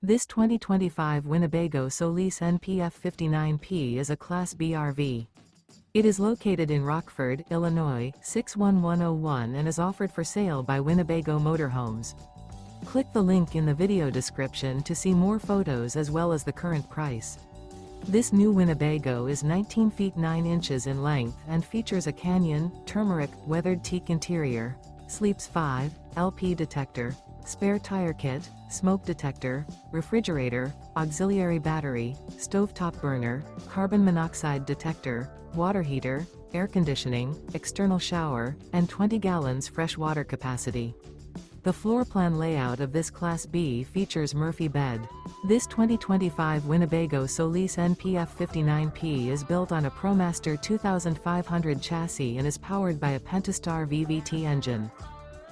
This 2025 Winnebago Solis NPF 59P is a Class B RV. It is located in Rockford, Illinois, 61101 and is offered for sale by Winnebago Motorhomes. Click the link in the video description to see more photos as well as the current price. This new Winnebago is 19 feet 9 inches in length and features a canyon, turmeric, weathered teak interior, sleeps 5, LP detector, spare tire kit, smoke detector, refrigerator, auxiliary battery, stovetop burner, carbon monoxide detector, water heater, air conditioning, external shower, and 20 gallons fresh water capacity. The floor plan layout of this Class B features Murphy bed. This 2025 Winnebago Solis NPF 59P is built on a ProMaster 2500 chassis and is powered by a Pentastar VVT engine.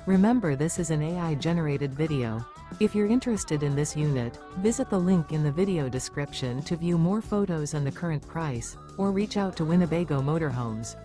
Remember, this is an AI-generated video. If you're interested in this unit, visit the link in the video description to view more photos and the current price, or reach out to Winnebago Motorhomes.